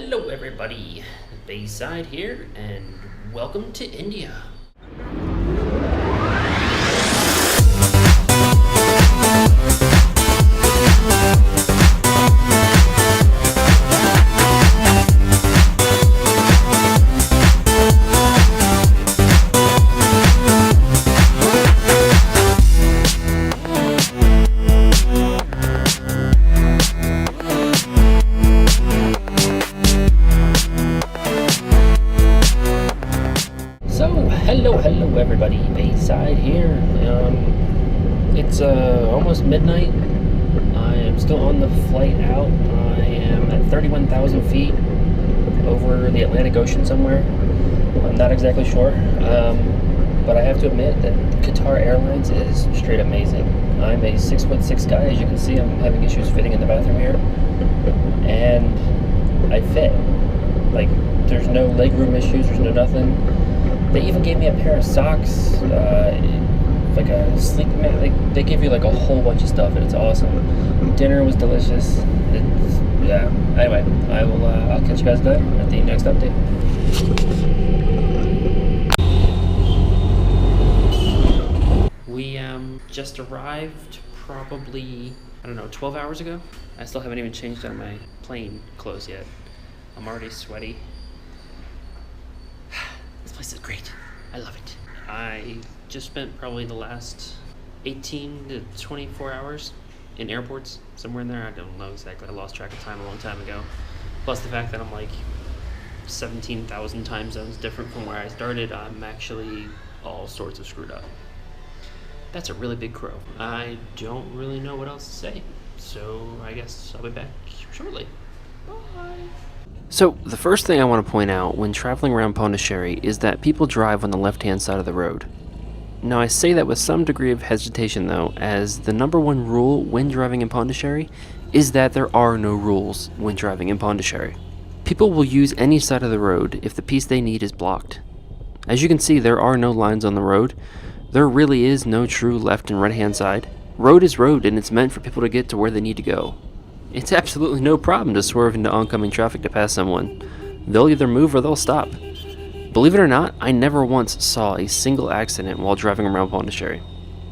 Hello everybody, Baysyde here, and welcome to India. Hello everybody, Baysyde here. It's almost midnight. I am still on the flight out. I am at 31,000 feet over the Atlantic Ocean somewhere. I'm not exactly sure, but I have to admit that Qatar Airlines is straight amazing. I'm a 6'6" guy. As you can see, I'm having issues fitting in the bathroom here, and I fit. Like, there's no legroom issues, there's no nothing. They even gave me a pair of socks, like a sleep mat. Like, they give you like a whole bunch of stuff, and it's awesome. Dinner was delicious. Yeah. Anyway, I'll catch you guys later at the next update. We just arrived probably, I don't know, 12 hours ago. I still haven't even changed out my plane clothes yet. I'm already sweaty. This place is great. I love it. I just spent probably the last 18 to 24 hours in airports, somewhere in there. I don't know exactly. I lost track of time a long time ago. Plus the fact that I'm like 17,000 time zones different from where I started, I'm actually all sorts of screwed up. That's a really big crow. I don't really know what else to say, so I guess I'll be back shortly. Bye. So, the first thing I want to point out when traveling around Pondicherry is that people drive on the left-hand side of the road. Now, I say that with some degree of hesitation though, as the number one rule when driving in Pondicherry is that there are no rules when driving in Pondicherry. People will use any side of the road if the piece they need is blocked. As you can see, there are no lines on the road. There really is no true left and right-hand side. Road is road, and it's meant for people to get to where they need to go. It's absolutely no problem to swerve into oncoming traffic to pass someone. They'll either move or they'll stop. Believe it or not, I never once saw a single accident while driving around Pondicherry.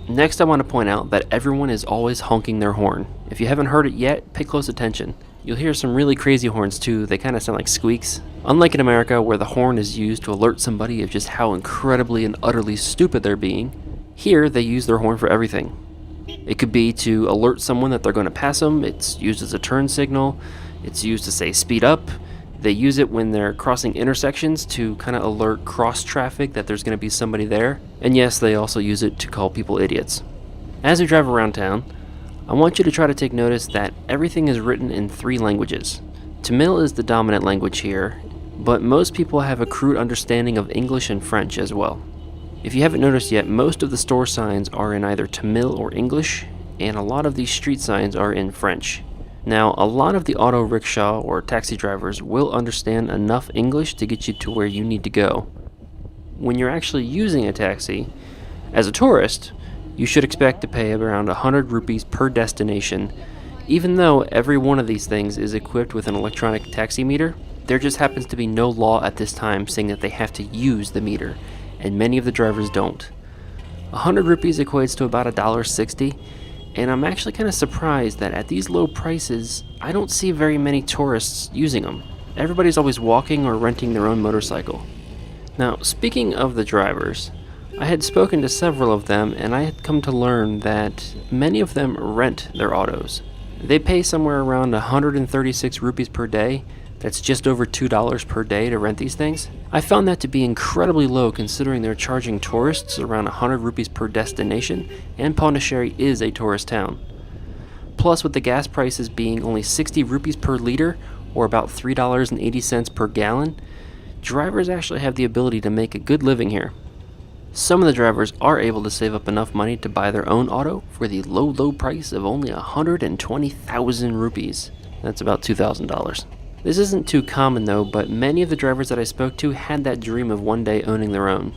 Next, I want to point out that everyone is always honking their horn. If you haven't heard it yet, pay close attention. You'll hear some really crazy horns too. They kind of sound like squeaks. Unlike in America, where the horn is used to alert somebody of just how incredibly and utterly stupid they're being, here they use their horn for everything. It could be to alert someone that they're going to pass them. It's used as a turn signal. It's used to say speed up. They use it when they're crossing intersections to kind of alert cross traffic that there's going to be somebody there. And yes, they also use it to call people idiots. As you drive around town, I want you to try to take notice that everything is written in 3 languages. Tamil is the dominant language here, but most people have a crude understanding of English and French as well. If you haven't noticed yet, most of the store signs are in either Tamil or English, and a lot of these street signs are in French. Now, a lot of the auto rickshaw or taxi drivers will understand enough English to get you to where you need to go. When you're actually using a taxi, as a tourist, you should expect to pay around 100 rupees per destination. Even though every one of these things is equipped with an electronic taxi meter, there just happens to be no law at this time saying that they have to use the meter, and many of the drivers don't. 100 rupees equates to about $1.60, and I'm actually kind of surprised that at these low prices, I don't see very many tourists using them. Everybody's always walking or renting their own motorcycle. Now, speaking of the drivers, I had spoken to several of them, and I had come to learn that many of them rent their autos. They pay somewhere around 136 rupees per day. That's just over $2 per day to rent these things. I found that to be incredibly low considering they're charging tourists around 100 rupees per destination, and Pondicherry is a tourist town. Plus, with the gas prices being only 60 rupees per liter, or about $3.80 per gallon, drivers actually have the ability to make a good living here. Some of the drivers are able to save up enough money to buy their own auto for the low price of only 120,000 rupees. That's about $2,000. This isn't too common though, but many of the drivers that I spoke to had that dream of one day owning their own.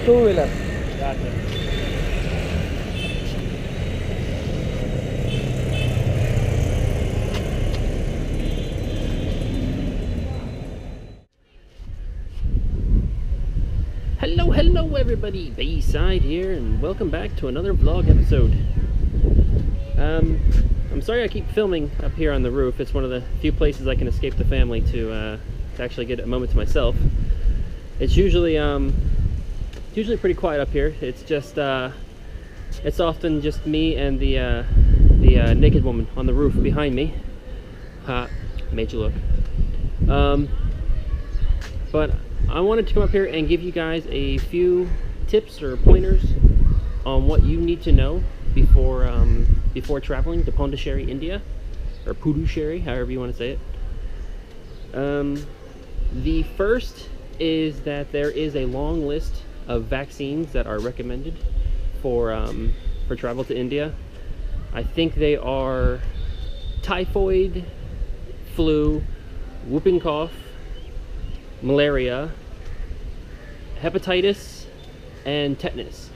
Two-wheeler. Gotcha. Hello everybody, Baysyde here, and welcome back to another vlog episode. I'm sorry I keep filming up here on the roof. It's one of the few places I can escape the family to actually get a moment to myself. It's usually pretty quiet up here. It's just it's often just me and the naked woman on the roof behind me. Made you look. But I wanted to come up here and give you guys a few tips or pointers on what you need to know before traveling to Pondicherry, India, or Puducherry, however you want to say it. The first is that there is a long list of vaccines that are recommended for travel to India. I think they are typhoid, flu, whooping cough, malaria, hepatitis, and tetanus.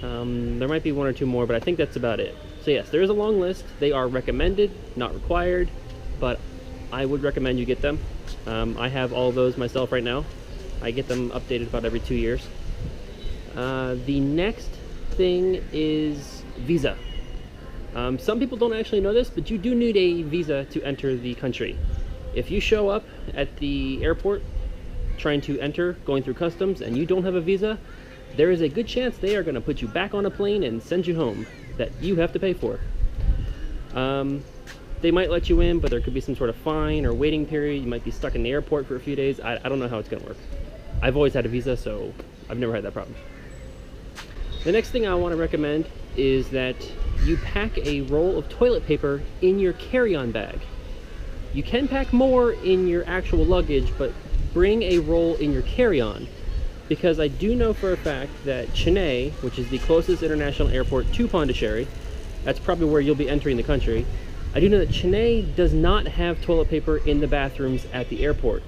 There might be one or two more, but I think that's about it. So yes, there is a long list. They are recommended, not required, but I would recommend you get them. I have all of those myself right now. I get them updated about every 2 years. The next thing is visa. Some people don't actually know this, but you do need a visa to enter the country. If you show up at the airport trying to enter, going through customs, and you don't have a visa, there is a good chance they are going to put you back on a plane and send you home that you have to pay for. They might let you in, but there could be some sort of fine or waiting period. You might be stuck in the airport for a few days. I don't know how it's going to work. I've always had a visa, so I've never had that problem. The next thing I want to recommend is that you pack a roll of toilet paper in your carry-on bag. You can pack more in your actual luggage, but bring a roll in your carry-on, because I do know for a fact that Chennai, which is the closest international airport to Pondicherry, that's probably where you'll be entering the country. I do know that Chennai does not have toilet paper in the bathrooms at the airport,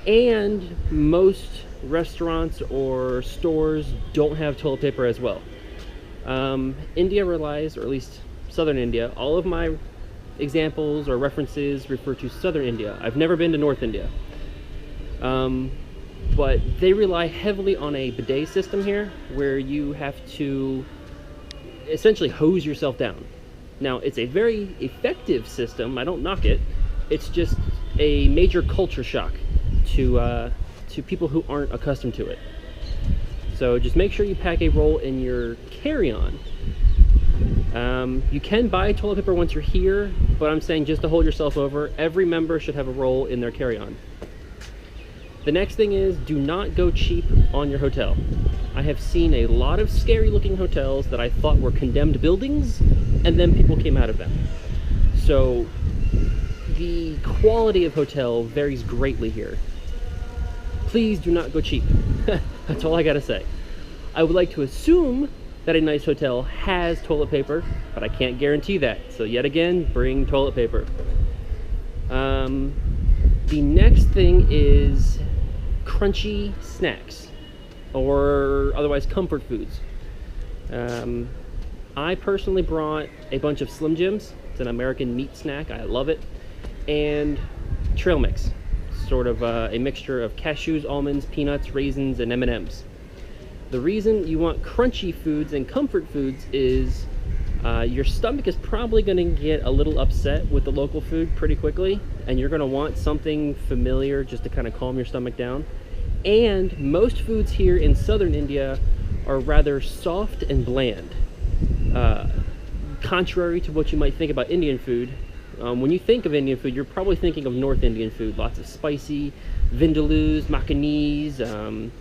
and most restaurants or stores don't have toilet paper as well. India relies, or at least southern India, all of my examples or references refer to southern India. I've never been to North India. But they rely heavily on a bidet system here, where you have to essentially hose yourself down. Now, it's a very effective system, I don't knock it. It's just a major culture shock to people who aren't accustomed to it. So just make sure you pack a roll in your carry-on. You can buy toilet paper once you're here, but I'm saying just to hold yourself over, every member should have a roll in their carry-on. The next thing is, do not go cheap on your hotel. I have seen a lot of scary looking hotels that I thought were condemned buildings, and then people came out of them. So the quality of hotel varies greatly here. Please do not go cheap. That's all I gotta say. I would like to assume that a nice hotel has toilet paper, but I can't guarantee that. So yet again, bring toilet paper. The next thing is crunchy snacks, or otherwise comfort foods. I personally brought a bunch of Slim Jims. It's an American meat snack. I love it. And trail mix, sort of a mixture of cashews, almonds, peanuts, raisins, and M&Ms. The reason you want crunchy foods and comfort foods is your stomach is probably going to get a little upset with the local food pretty quickly, and you're going to want something familiar just to kind of calm your stomach down. And most foods here in southern India are rather soft and bland, contrary to what you might think about Indian food. When you think of Indian food, you're probably thinking of North Indian food. Lots of spicy, vindaloos, makhanis,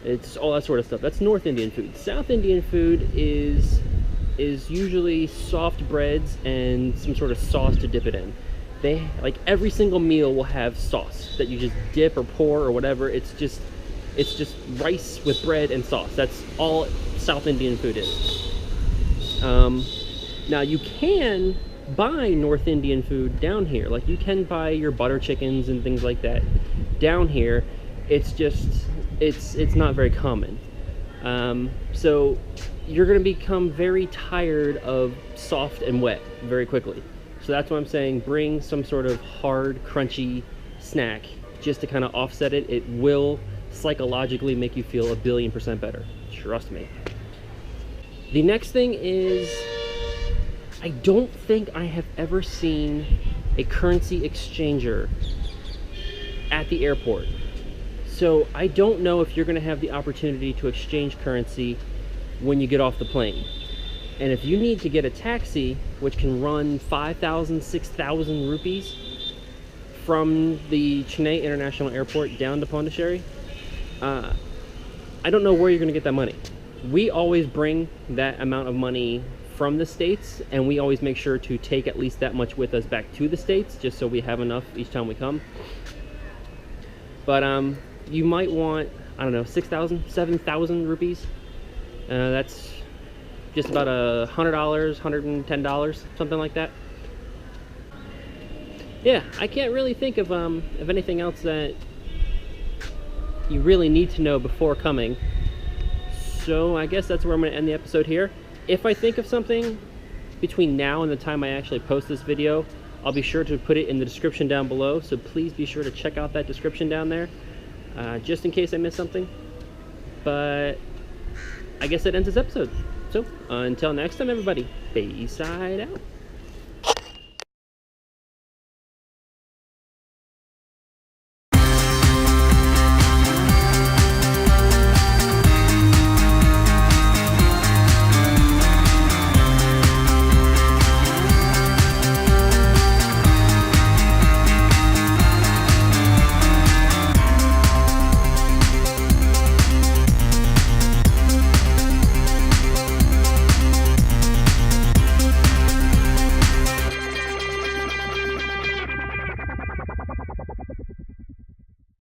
it's all that sort of stuff. That's North Indian food. South Indian food is usually soft breads and some sort of sauce to dip it in. They, like, every single meal will have sauce that you just dip or pour or whatever. It's just rice with bread and sauce. That's all South Indian food is. Now you can buy North Indian food down here. Like, you can buy your butter chickens and things like that down here. It's just it's not very common. So you're going to become very tired of soft and wet very quickly. So that's why I'm saying bring some sort of hard, crunchy snack just to kind of offset it. It will psychologically make you feel 1,000,000,000% better. Trust me. The next thing is, I don't think I have ever seen a currency exchanger at the airport. So I don't know if you're going to have the opportunity to exchange currency when you get off the plane. And if you need to get a taxi, which can run 5,000, 6,000 rupees from the Chennai International Airport down to Pondicherry, I don't know where you're going to get that money. We always bring that amount of money from the States, and we always make sure to take at least that much with us back to the States, just so we have enough each time we come. But you might want, I don't know, 6,000, 7,000 rupees. That's just about $100, $110, something like that. Yeah, I can't really think of anything else that you really need to know before coming. So I guess that's where I'm going to end the episode here. If I think of something between now and the time I actually post this video, I'll be sure to put it in the description down below. So please be sure to check out that description down there, just in case I missed something. But I guess that ends this episode. So until next time, everybody, Bayside out.